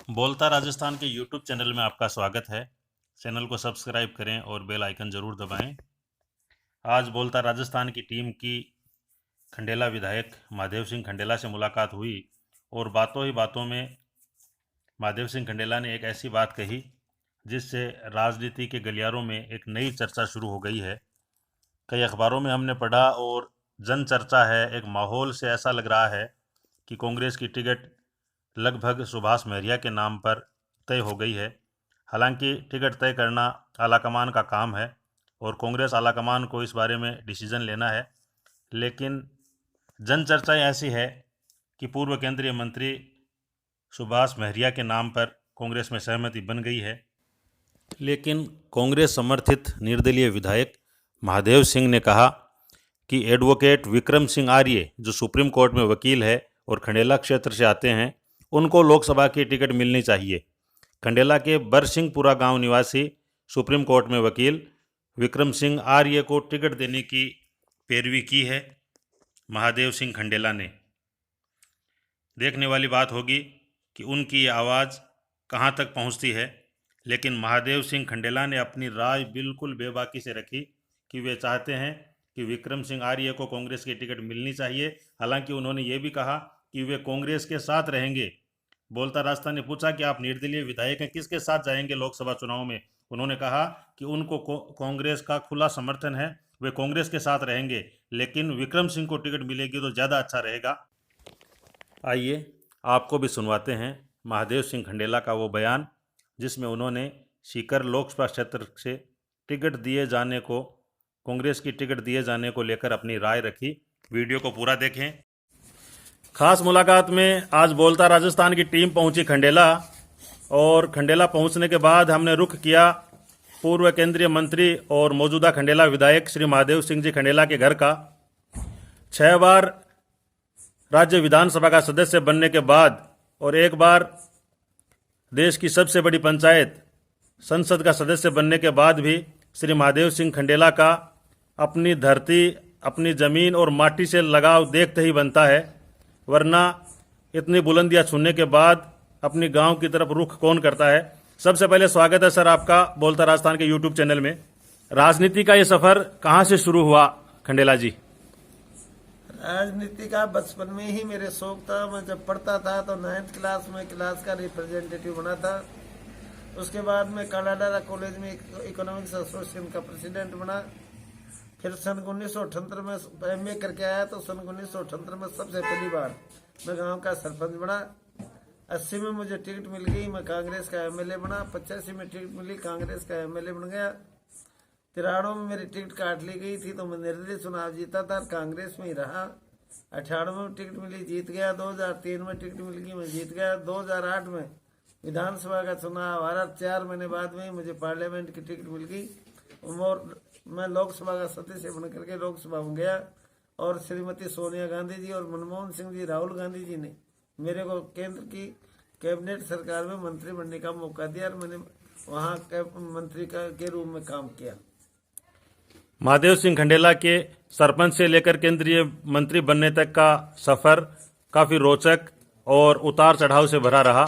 बोलता राजस्थान के YouTube channel में आपका स्वागत है। चैनल को सब्सक्राइब करें और बेल आइकन ज़रूर दबाएं। आज बोलता राजस्थान की टीम की खंडेला विधायक महादेव सिंह खंडेला से मुलाकात हुई और बातों ही बातों में महादेव सिंह खंडेला ने एक ऐसी बात कही जिससे राजनीति के गलियारों में एक नई चर्चा शुरू हो गई है। कई अखबारों में हमने पढ़ा और जन चर्चा है। एक माहौल से ऐसा लग रहा है कि कांग्रेस की टिकट लगभग सुभाष महरिया के नाम पर तय हो गई है। हालांकि टिकट तय करना आलाकमान का काम है और कांग्रेस आलाकमान को इस बारे में डिसीजन लेना है, लेकिन जन चर्चा ऐसी है कि पूर्व केंद्रीय मंत्री सुभाष महरिया के नाम पर कांग्रेस में सहमति बन गई है। लेकिन कांग्रेस समर्थित निर्दलीय विधायक महादेव सिंह ने कहा कि एडवोकेट विक्रम सिंह आर्य जो सुप्रीम कोर्ट में वकील है और खंडेला क्षेत्र से आते हैं, उनको लोकसभा की टिकट मिलनी चाहिए। खंडेला के बरसिंहपुरा गांव निवासी सुप्रीम कोर्ट में वकील विक्रम सिंह आर्य को टिकट देने की पैरवी की है महादेव सिंह खंडेला ने। देखने वाली बात होगी कि उनकी ये आवाज़ कहां तक पहुंचती है, लेकिन महादेव सिंह खंडेला ने अपनी राय बिल्कुल बेबाकी से रखी कि वे चाहते हैं कि विक्रम सिंह आर्य को कांग्रेस की टिकट मिलनी चाहिए। हालांकि उन्होंने ये भी कहा कि वे कांग्रेस के साथ रहेंगे। बोलता राजस्थान ने पूछा कि आप निर्दलीय विधायक हैं, किसके साथ जाएंगे लोकसभा चुनाव में? उन्होंने कहा कि उनको कांग्रेस का खुला समर्थन है, वे कांग्रेस के साथ रहेंगे, लेकिन विक्रम सिंह को टिकट मिलेगी तो ज़्यादा अच्छा रहेगा। आइए आपको भी सुनवाते हैं महादेव सिंह खंडेला का वो बयान जिसमें उन्होंने सीकर लोकसभा क्षेत्र से टिकट दिए जाने को, कांग्रेस की टिकट दिए जाने को लेकर अपनी राय रखी। वीडियो को पूरा देखें। खास मुलाकात में आज बोलता राजस्थान की टीम पहुंची खंडेला, और खंडेला पहुंचने के बाद हमने रुख किया पूर्व केंद्रीय मंत्री और मौजूदा खंडेला विधायक श्री महादेव सिंह जी खंडेला के घर का। 6 बार राज्य विधानसभा का सदस्य बनने के बाद और 1 बार देश की सबसे बड़ी पंचायत संसद का सदस्य बनने के बाद भी श्री महादेव सिंह खंडेला का अपनी धरती, अपनी ज़मीन और माटी से लगाव देखते ही बनता है, वरना इतनी बुलंदियां छूने के बाद अपनी गांव की तरफ रुख कौन करता है। सबसे पहले स्वागत है सर आपका बोलता राजस्थान के यूट्यूब चैनल में। राजनीति का ये सफर कहां से शुरू हुआ खंडेला जी? राजनीति का बचपन में ही मेरे शौक था। मैं जब पढ़ता था तो 9th क्लास में क्लास का रिप्रेजेंटेटिव बना था। उसके बाद मैं कालाडारा कॉलेज में इकोनॉमिक्स एसोसिएशन का प्रेसिडेंट बना। फिर सन 1978 में MA करके आया तो सन 1978 में सबसे पहली बार मैं गांव का सरपंच बना। 80 में मुझे टिकट मिल गई, मैं कांग्रेस का MLA बना। 85 में टिकट मिली, कांग्रेस का MLA बन गया। 93 में मेरी टिकट काट ली गई थी तो मैं निर्दलीय चुनाव जीता था, कांग्रेस में ही रहा। 98 में टिकट मिली, जीत गया। 2003 में टिकट मिल गई, मैं जीत गया। 2008 में विधानसभा का चुनाव हारा। 4 महीने बाद में मुझे पार्लियामेंट की टिकट मिल गई और मैं लोकसभा का सदस्य बन करके लोकसभा में गया। और श्रीमती सोनिया गांधी जी और मनमोहन सिंह जी, राहुल गांधी जी ने मेरे को केंद्र की कैबिनेट सरकार में मंत्री बनने का मौका दिया और मैंने वहाँ मंत्री के रूप में काम किया। महादेव सिंह खंडेला के सरपंच से लेकर केंद्रीय मंत्री बनने तक का सफर काफी रोचक और उतार चढ़ाव से भरा रहा।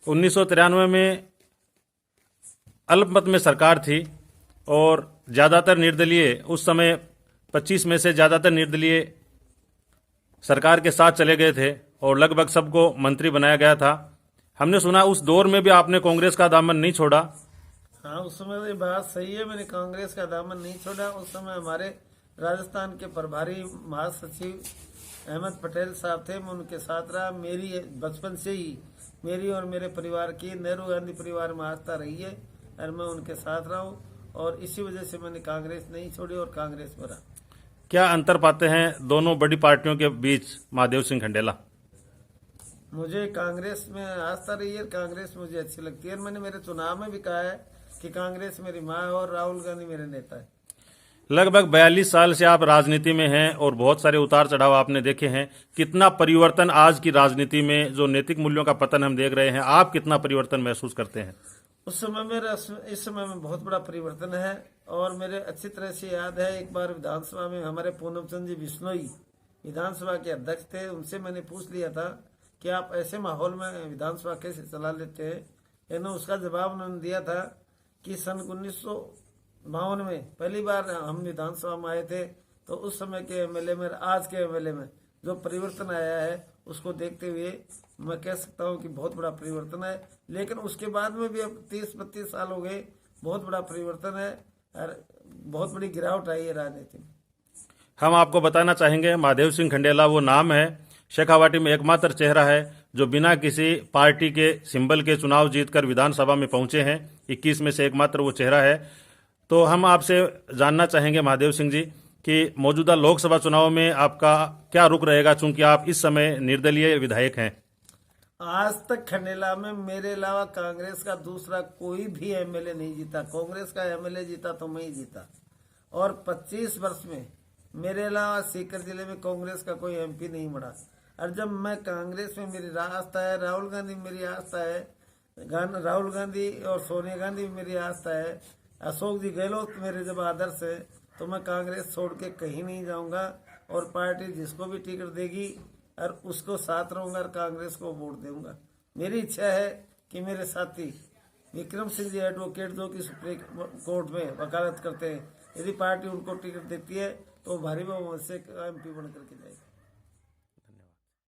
1993 में अल्पमत में सरकार थी और ज़्यादातर निर्दलीय, उस समय 25 में से ज़्यादातर निर्दलीय सरकार के साथ चले गए थे और लगभग सबको मंत्री बनाया गया था। हमने सुना उस दौर में भी आपने कांग्रेस का दामन नहीं छोड़ा। हाँ, उस समय ये बात सही है, मैंने कांग्रेस का दामन नहीं छोड़ा। उस समय हमारे राजस्थान के प्रभारी महासचिव अहमद पटेल साहब थे, मैं उनके साथ रहा। मेरी बचपन से ही मेरी और मेरे परिवार की नेहरू गांधी परिवार में आस्था रही है और मैं उनके साथ रहा हूँ और इसी वजह से मैंने कांग्रेस नहीं छोड़ी और कांग्रेस में रहा। क्या अंतर पाते हैं दोनों बड़ी पार्टियों के बीच महादेव सिंह खंडेला? मुझे कांग्रेस में आस्था रही है, कांग्रेस मुझे अच्छी लगती है। मैंने मेरे चुनाव में भी कहा है कि कांग्रेस मेरी माँ है और राहुल गांधी मेरे नेता है। लगभग 42 साल से आप राजनीति में हैं और बहुत सारे उतार चढ़ाव आपने देखे हैं। कितना परिवर्तन आज की राजनीति में, जो नैतिक मूल्यों का पतन हम देख रहे हैं, आप कितना परिवर्तन महसूस करते हैं? उस समय मेरा इस समय में बहुत बड़ा परिवर्तन है और मेरे अच्छी तरह से याद है। एक बार विधानसभा में हमारे पूनम चंद जी बिश्नोई विधानसभा के अध्यक्ष थे, उनसे मैंने पूछ लिया था कि आप ऐसे माहौल में विधानसभा कैसे चला लेते हैं। लेकिन उसका जवाब उन्होंने दिया था कि सन 1952 में पहली बार हम विधानसभा में आए थे, तो उस समय के एमएलए में आज के एमएलए में जो परिवर्तन आया है उसको देखते हुए मैं कह सकता हूँ कि बहुत बड़ा परिवर्तन है। लेकिन उसके बाद में भी अब 30-32 साल हो गए, बहुत बड़ा परिवर्तन है और बहुत बड़ी गिरावट आई है राजनीति में। हम आपको बताना चाहेंगे महादेव सिंह खंडेला वो नाम है, शेखावाटी में एकमात्र चेहरा है जो बिना किसी पार्टी के सिंबल के चुनाव जीतकर विधानसभा में पहुंचे हैं। 21 में से एकमात्र वो चेहरा है। तो हम आपसे जानना चाहेंगे महादेव सिंह जी कि मौजूदा लोकसभा चुनाव में आपका क्या रुख रहेगा, चूंकि आप इस समय निर्दलीय विधायक हैं। आज तक खंडेला में मेरे अलावा कांग्रेस का दूसरा कोई भी एमएलए नहीं जीता। कांग्रेस का एमएलए जीता तो मैं ही जीता, और 25 वर्ष में मेरे अलावा सीकर जिले में कांग्रेस का कोई एमपी नहीं बना। और जब मैं कांग्रेस में मेरी आस्था है, राहुल गांधी मेरी आस्था है, राहुल गांधी और सोनिया गांधी मेरी आस्था है, अशोक जी गहलोत मेरे जब आदर्श है, तो मैं कांग्रेस छोड़ के कहीं नहीं जाऊंगा। और पार्टी जिसको भी टिकट देगी और उसको साथ रहूंगा और कांग्रेस को वोट दूंगा। मेरी इच्छा है कि मेरे साथी विक्रम सिंह जी एडवोकेट जो कि सुप्रीम कोर्ट में वकालत करते हैं, यदि पार्टी उनको टिकट देती है तो भारी बहुमत से एमपी बन करके जाएगी।